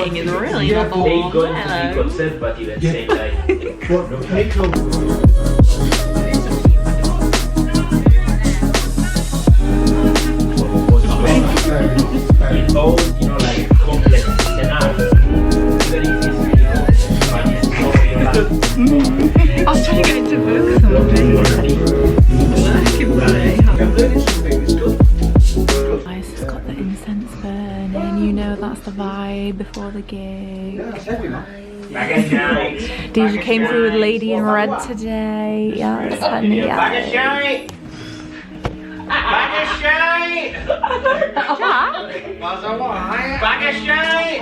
singing is really not the They're one. going to be conservative and say like, it's all, you know, like complex scenarios. Even if it's, you know, but it's so relaxed. I was trying to get into Guys, it's got the incense burning. You know that's the vibe before the gig. DJ came through with Lady in Red today. Yes, honey. Bag of shite! Bag of shite! Bag of shite!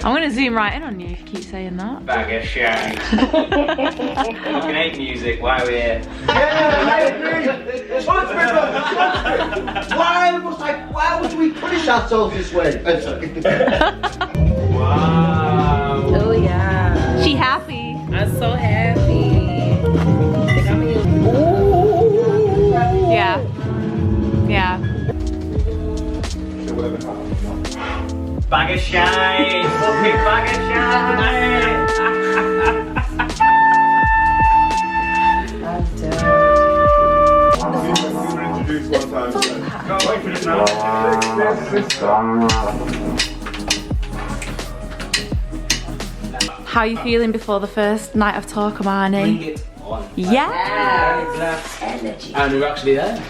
I'm gonna zoom right in on you if you keep saying that. Bag of shite. Fucking hate music, why are we here? Why would we punish ourselves this way? Wow. Oh yeah. She happy. I'm so happy. Yeah. Yeah. Bag of shite! Fucking bag of shite! Can't wait for this now. How are you feeling before the first night of talk, Amani? Bring it on. Yeah. Energy. And we're actually there.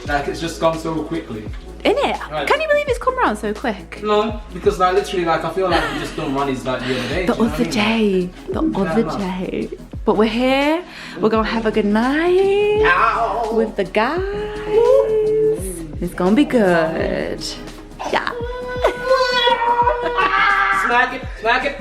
Like it's just gone so quickly. In it? Right. Can you believe it's come around so quick? No, because like literally like I feel like we just done Ronnie's like the other day. The other day. The other day. But we're here. We're gonna have a good night with the guys. It's gonna be good. Yeah. Smack it, smack it.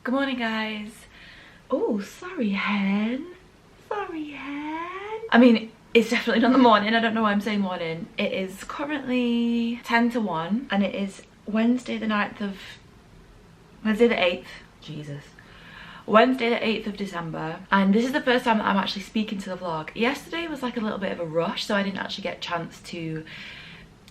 Good morning, guys. Oh, sorry, hen. Sorry, hen. I mean, it's definitely not the morning. I don't know why I'm saying morning. It is currently 10 to 1 and it is Wednesday the 8th. Jesus. Wednesday the 8th of December. And this is the first time that I'm actually speaking to the vlog. Yesterday was like a little bit of a rush, so I didn't actually get a chance to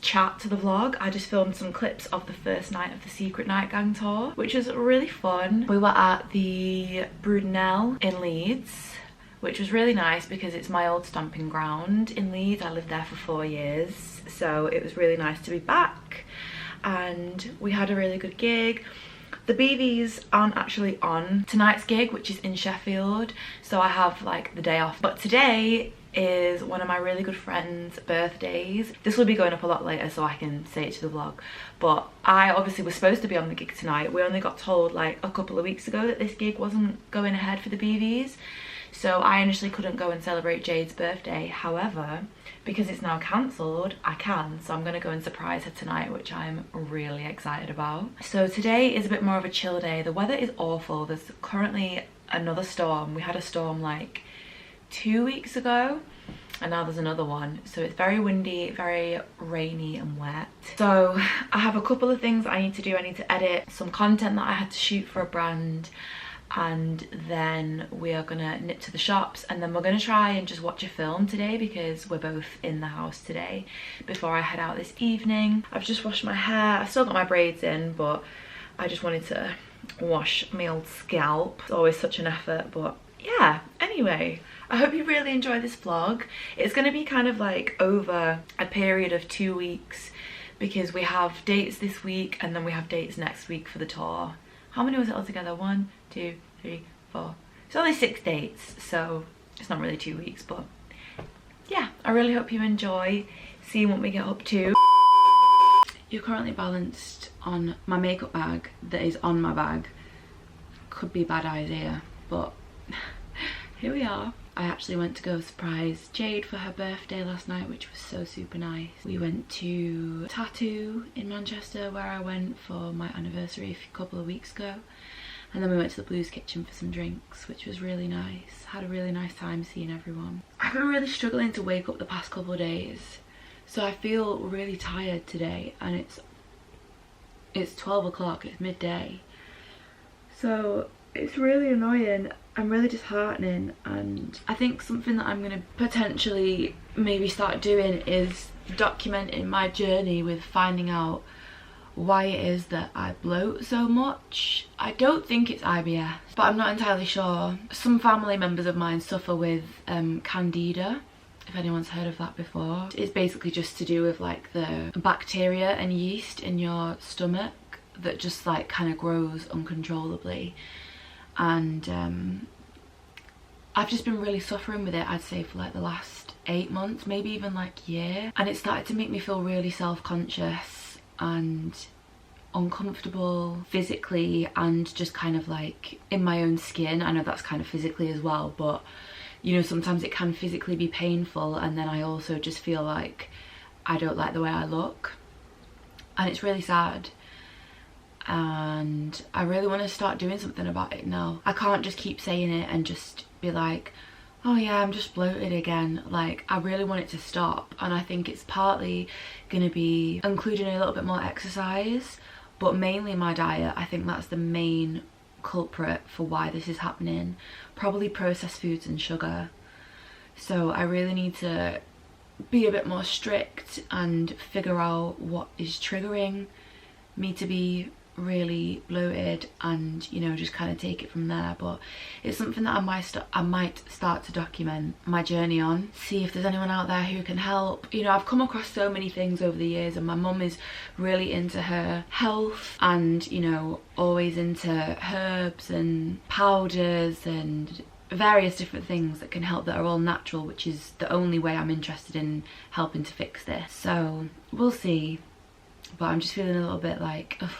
chat to the vlog. I just filmed some clips of the first night of the Secret Night Gang tour, which was really fun. We were at the Brunel in Leeds, which was really nice because it's my old stomping ground in Leeds. I lived there for 4 years, so it was really nice to be back and we had a really good gig. The BVs aren't actually on tonight's gig, which is in Sheffield, so I have like the day off. But today is one of my really good friends' birthdays. This will be going up a lot later so I can say it to the vlog, but I obviously was supposed to be on the gig tonight. We only got told like a couple of weeks ago that this gig wasn't going ahead for the BVs, so I initially couldn't go and celebrate Jade's birthday. However, because it's now cancelled, I can, so I'm gonna go and surprise her tonight, which I'm really excited about. So today is a bit more of a chill day. The weather is awful. There's currently another storm. We had a storm like 2 weeks ago and now there's another one, so it's very windy, very rainy and wet. So I have a couple of things I need to do. I need to edit some content that I had to shoot for a brand, and then we are gonna nip to the shops, and then we're gonna try and just watch a film today because we're both in the house today before I head out this evening. I've just washed my hair. I still got my braids in, but I just wanted to wash my old scalp. It's always such an effort, but yeah. Anyway, I hope you really enjoy this vlog. It's gonna be kind of like over a period of 2 weeks because we have dates this week and then we have dates next week for the tour. How many was it altogether? 1, 2, 3, 4. It's only 6 dates, so it's not really 2 weeks, but yeah, I really hope you enjoy seeing what we get up to. You're currently balanced on my makeup bag that is on my bag. Could be a bad idea, but here we are. I actually went to go surprise Jade for her birthday last night, which was so super nice. We went to Tattoo in Manchester, where I went for my anniversary a couple of weeks ago. And then we went to the Blues Kitchen for some drinks, which was really nice. Had a really nice time seeing everyone. I've been really struggling to wake up the past couple of days, so I feel really tired today, and it's 12 o'clock, it's midday. So it's really annoying. I'm really disheartening, and I think something that I'm going to potentially maybe start doing is documenting my journey with finding out why it is that I bloat so much. I don't think it's IBS, but I'm not entirely sure. Some family members of mine suffer with candida, if anyone's heard of that before. It's basically just to do with like the bacteria and yeast in your stomach that just like kind of grows uncontrollably. And I've just been really suffering with it, I'd say, for like the last 8 months, maybe even like year. And it started to make me feel really self-conscious and uncomfortable physically, and just kind of like in my own skin. I know that's kind of physically as well, but you know, sometimes it can physically be painful, and then I also just feel like I don't like the way I look, and it's really sad. And I really want to start doing something about it now. I can't just keep saying it and just be like, oh yeah, I'm just bloated again. Like, I really want it to stop, and I think it's partly gonna be including a little bit more exercise, but mainly my diet. I think that's the main culprit for why this is happening. Probably processed foods and sugar. So I really need to be a bit more strict and figure out what is triggering me to be really bloated, and you know, just kind of take it from there. But it's something that I might start to document my journey on, see if there's anyone out there who can help. You know, I've come across so many things over the years, and my mum is really into her health, and you know, always into herbs and powders and various different things that can help, that are all natural, which is the only way I'm interested in helping to fix this. So we'll see, but I'm just feeling a little bit like, ugh.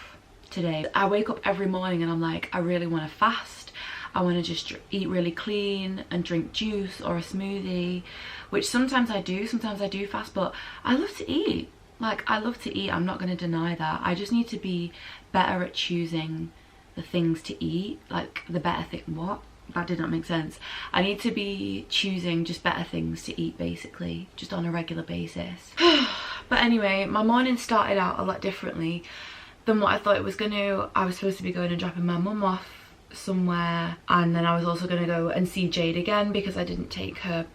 Today I wake up every morning and I'm like, I really want to fast. I want to just eat really clean and drink juice or a smoothie, which sometimes I do fast, but I love to eat. Like, I love to eat, I'm not going to deny that. I just need to be better at choosing the things to eat, like the better thing. What? That did not make sense. I need to be choosing just better things to eat, basically, just on a regular basis. But anyway, my morning started out a lot differently than what I thought it was going to. I was supposed to be going and dropping my mum off somewhere, and then I was also going to go and see Jade again because I didn't take her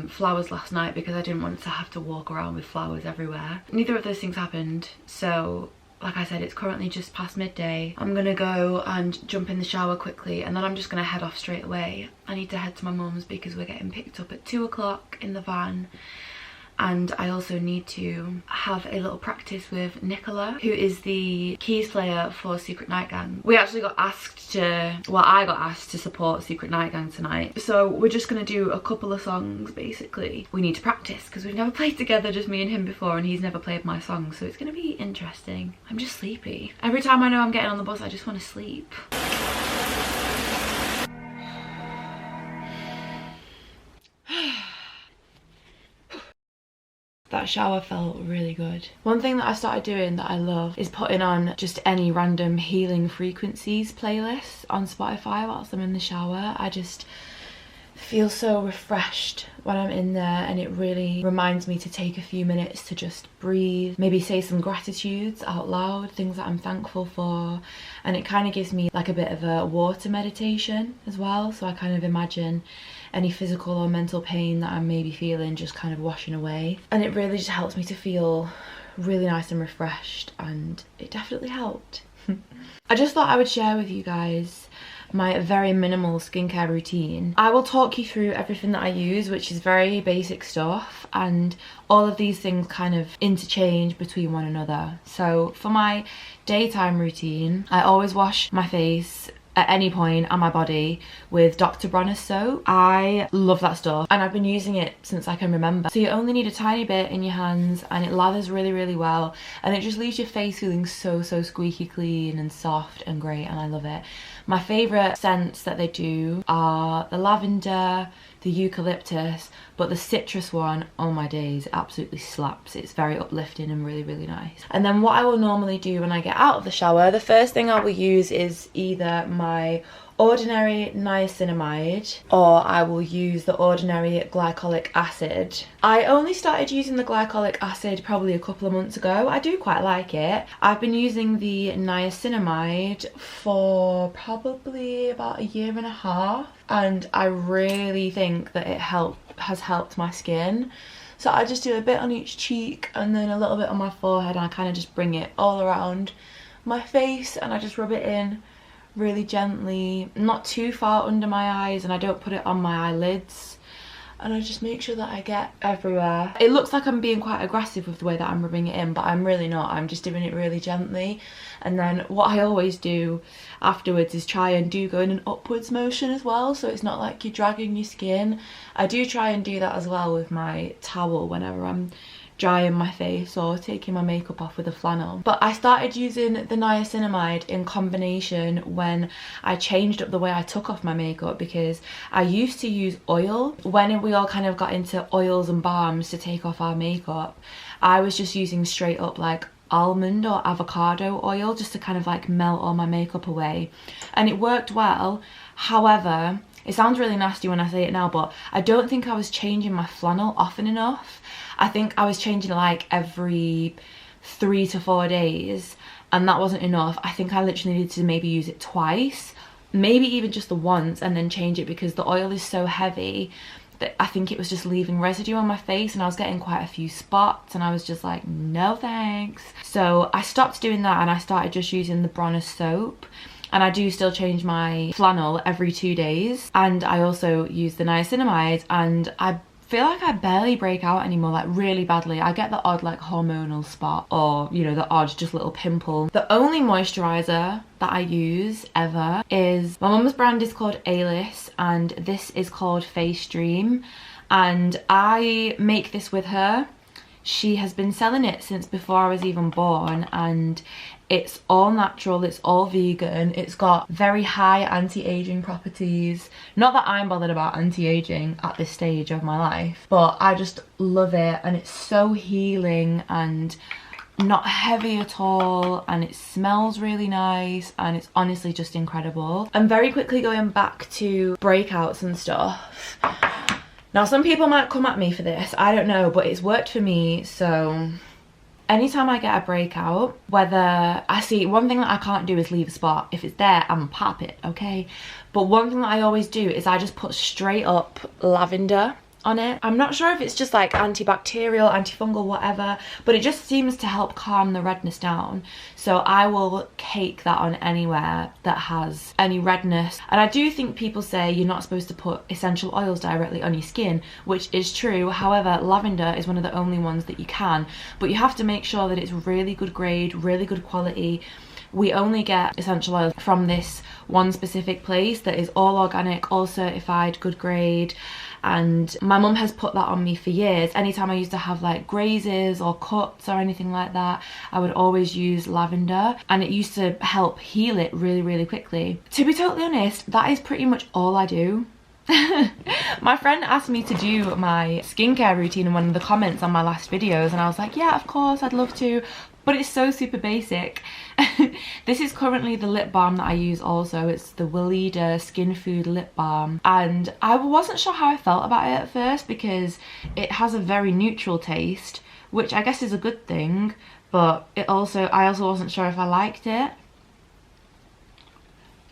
flowers last night because I didn't want to have to walk around with flowers everywhere. Neither of those things happened, so like I said, it's currently just past midday. I'm gonna go and jump in the shower quickly, and then I'm just gonna head off straight away. I need to head to my mum's because we're getting picked up at 2 o'clock in the van. And I also need to have a little practice with Nicola, who is the keys player for Secret Night Gang. We actually got asked to, well, I got asked to support Secret Night Gang tonight. So we're just gonna do a couple of songs, basically. We need to practice because we've never played together, just me and him before, and he's never played my songs, so it's gonna be interesting. I'm just sleepy. Every time I know I'm getting on the bus, I just want to sleep. That shower felt really good. One thing that I started doing that I love is putting on just any random healing frequencies playlist on Spotify whilst I'm in the shower. I just feel so refreshed when I'm in there, and it really reminds me to take a few minutes to just breathe, maybe say some gratitudes out loud, things that I'm thankful for, and it kind of gives me like a bit of a water meditation as well. So I kind of imagine any physical or mental pain that I'm maybe feeling just kind of washing away, and it really just helps me to feel really nice and refreshed, and it definitely helped. I just thought I would share with you guys my very minimal skincare routine. I will talk you through everything that I use, which is very basic stuff, and all of these things kind of interchange between one another. So for my daytime routine, I always wash my face at any point on my body with Dr. Bronner's soap. I love that stuff, and I've been using it since I can remember. So you only need a tiny bit in your hands, and it lathers really, really well, and it just leaves your face feeling so squeaky clean and soft and great, and I love it. My favourite scents that they do are the lavender, the eucalyptus, but the citrus one, oh my days, it absolutely slaps. It's very uplifting and really, really nice. And then what I will normally do when I get out of the shower, the first thing I will use is either my ordinary niacinamide, or I will use the ordinary glycolic acid. I only started using the glycolic acid probably a couple of months ago. I do quite like it. I've been using the niacinamide for probably about a year and a half, and I really think that it has helped my skin. So I just do a bit on each cheek and then a little bit on my forehead, and I kind of just bring it all around my face, and I just rub it in really gently, not too far under my eyes, and I don't put it on my eyelids, and I just make sure that I get everywhere. It looks like I'm being quite aggressive with the way that I'm rubbing it in, but I'm really not. I'm just doing it really gently. And then what I always do afterwards is try and go in an upwards motion as well, so it's not like you're dragging your skin. I do try and do that as well with my towel whenever I'm drying my face or taking my makeup off with a flannel. But I started using the niacinamide in combination when I changed up the way I took off my makeup, because I used to use oil. When we all kind of got into oils and balms to take off our makeup, I was just using straight up like almond or avocado oil just to kind of like melt all my makeup away, and it worked well. However, it sounds really nasty when I say it now, but I don't think I was changing my flannel often enough. I think I was changing like every 3 to 4 days, and that wasn't enough. I think I literally needed to maybe use it twice, maybe even just the once, and then change it, because the oil is so heavy that I think it was just leaving residue on my face, and I was getting quite a few spots, and I was just like, no thanks. So I stopped doing that, and I started just using the Bronner's soap. And I do still change my flannel every 2 days, and I also use the niacinamide, and I feel like I barely break out anymore, like really badly. I get the odd like hormonal spot, or you know, the odd just little pimple. The only moisturizer that I use ever is, my mum's brand is called A-List, and this is called Face Dream, and I make this with her. She has been selling it since before I was even born, and it's all natural, it's all vegan, it's got very high anti-aging properties. Not that I'm bothered about anti-aging at this stage of my life, but I just love it, and it's so healing and not heavy at all, and it smells really nice, and it's honestly just incredible. I'm very quickly going back to breakouts and stuff. Now, some people might come at me for this, I don't know, but it's worked for me. So anytime I get a breakout, whether I see, one thing that I can't do is leave a spot. If it's there, I'm gonna pop it, okay? But one thing that I always do is I just put straight up lavender on it. I'm not sure if it's just like antibacterial, antifungal, whatever, but it just seems to help calm the redness down. So I will cake that on anywhere that has any redness. And I do think people say you're not supposed to put essential oils directly on your skin, which is true. However, lavender is one of the only ones that you can, but you have to make sure that it's really good grade, really good quality. We only get essential oils from this one specific place that is all organic, all certified, good grade. And my mum has put that on me for years. Anytime I used to have like grazes or cuts or anything like that, I would always use lavender, and it used to help heal it really, really quickly. To be totally honest, that is pretty much all I do. My friend asked me to do my skincare routine in one of the comments on my last videos, and I was like, yeah, of course, I'd love to. but it's so super basic. This is currently the lip balm that I use also. It's the Weleda Skin Food Lip Balm, and I wasn't sure how I felt about it at first because it has a very neutral taste, which I guess is a good thing, but I also wasn't sure if I liked it.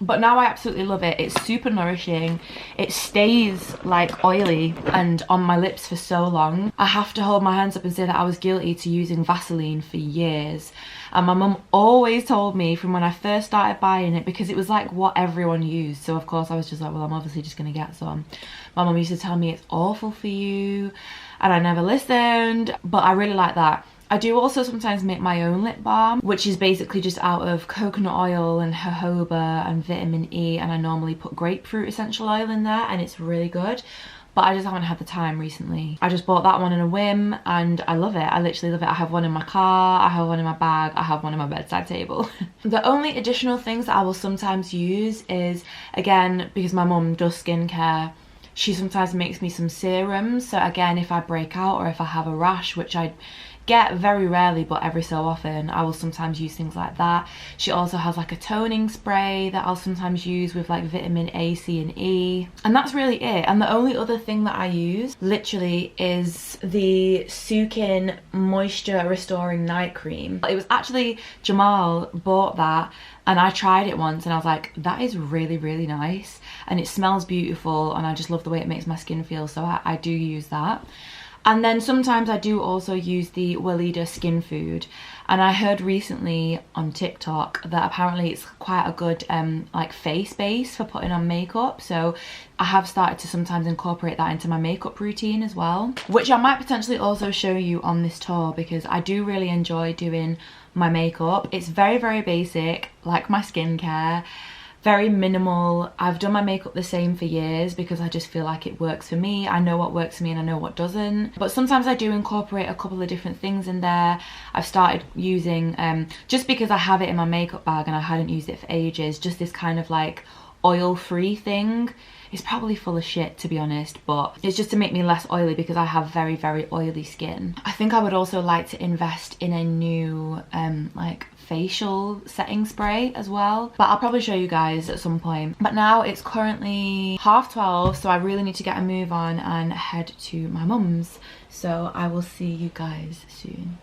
But now I absolutely love it. It's super nourishing. It stays like oily and on my lips for so long. I have to hold my hands up and say that I was guilty to using Vaseline for years. And my mum always told me from when I first started buying it, because it was like what everyone used. So of course I was just like, well, I'm obviously just gonna get some. My mum used to tell me it's awful for you, and I never listened, but I really like that. I do also sometimes make my own lip balm, which is basically just out of coconut oil and jojoba and vitamin E, and I normally put grapefruit essential oil in there, and it's really good. But I just haven't had the time recently. I just bought that one in a whim and I love it. I literally love it. I have one in my car, I have one in my bag, I have one on my bedside table. The only additional things that I will sometimes use is, again, because my mum does skincare, she sometimes makes me some serums. So again, if I break out or if I have a rash, which I get very rarely but every so often, I will sometimes use things like that. She also has like a toning spray that I'll sometimes use with like vitamin A, C and E, and that's really it. And the only other thing that I use literally is the Sukin Moisture Restoring Night Cream. It was actually Jamal bought that and I tried it once and I was like, that is really, really nice and it smells beautiful and I just love the way it makes my skin feel, so I do use that. And then sometimes I do also use the Weleda Skin Food, and I heard recently on TikTok that apparently it's quite a good like face base for putting on makeup, so I have started to sometimes incorporate that into my makeup routine as well, which I might potentially also show you on this tour because I do really enjoy doing my makeup. It's very, very basic, like my skincare. Very minimal. I've done my makeup the same for years because I just feel like it works for me. I know what works for me and I know what doesn't. But sometimes I do incorporate a couple of different things in there. I've started using, just because I have it in my makeup bag and I hadn't used it for ages, just this kind of like oil-free thing. It's probably full of shit, to be honest, but it's just to make me less oily because I have very, very oily skin. I think I would also like to invest in a new like facial setting spray as well, but I'll probably show you guys at some point. But now it's currently 12:30, so I really need to get a move on and head to my mum's. So I will see you guys soon.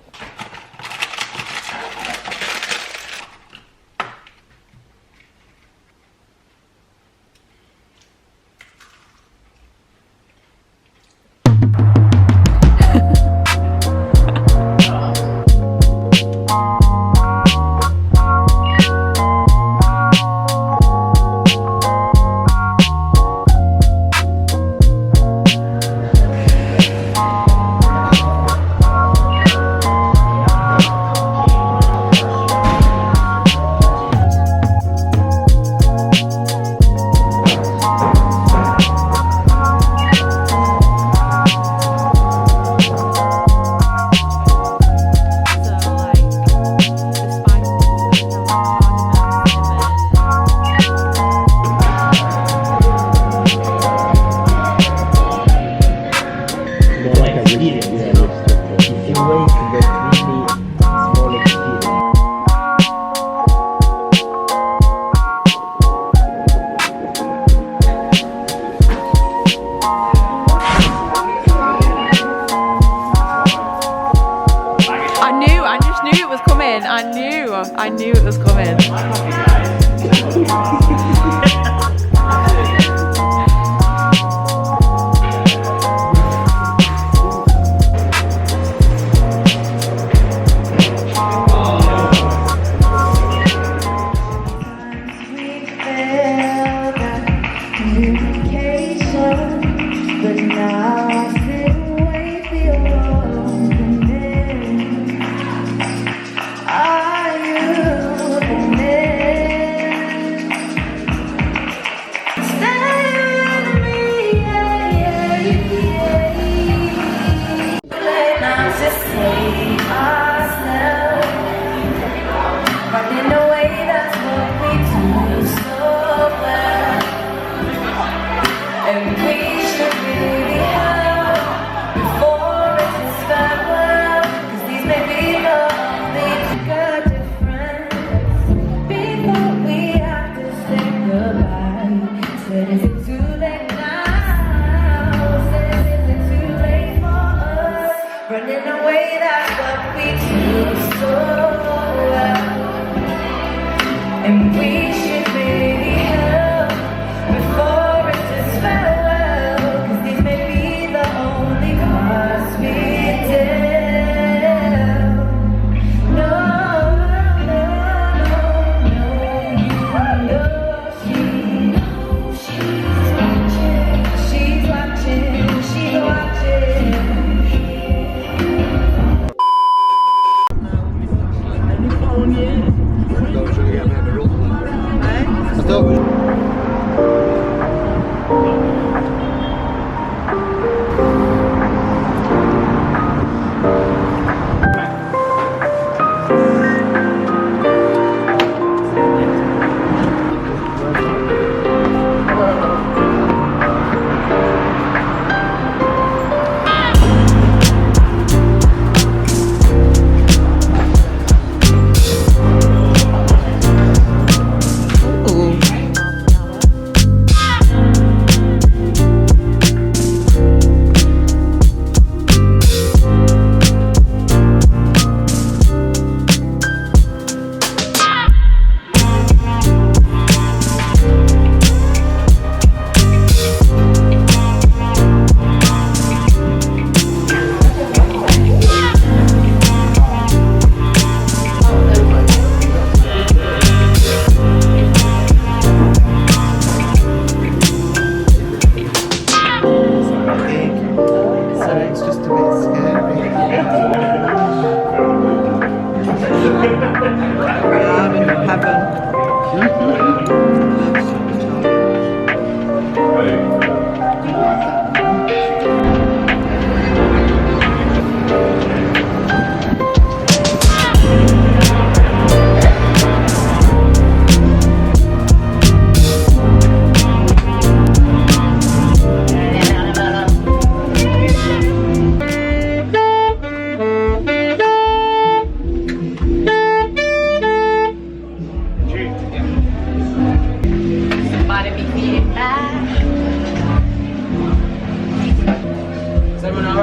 I knew it was coming.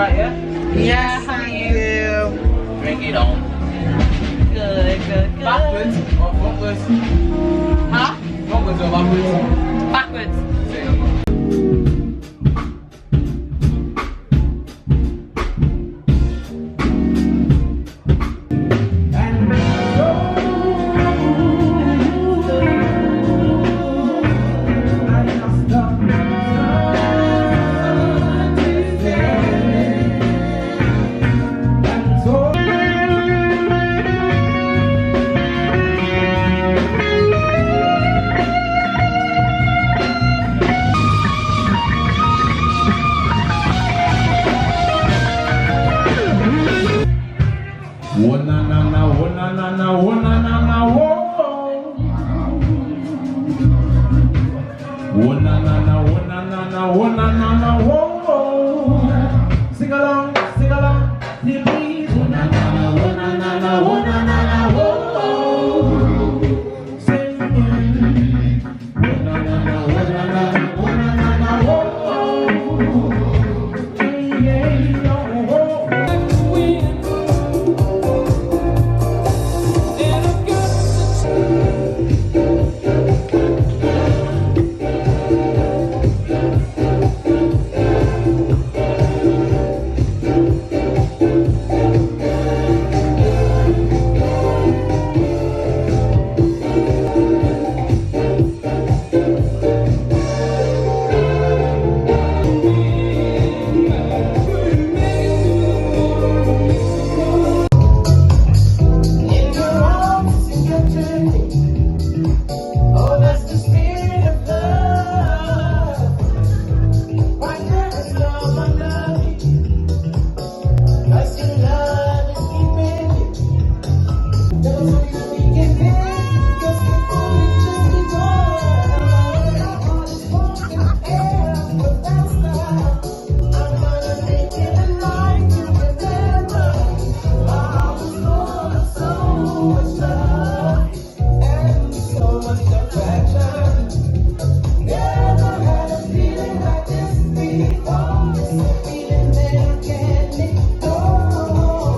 alright, yeah? Yeah, thank you. Bring it on. Good, good, good. Backwards or frontwards? Huh? Frontwards or backwards? Backwards. Oh na na na, oh na na na, oh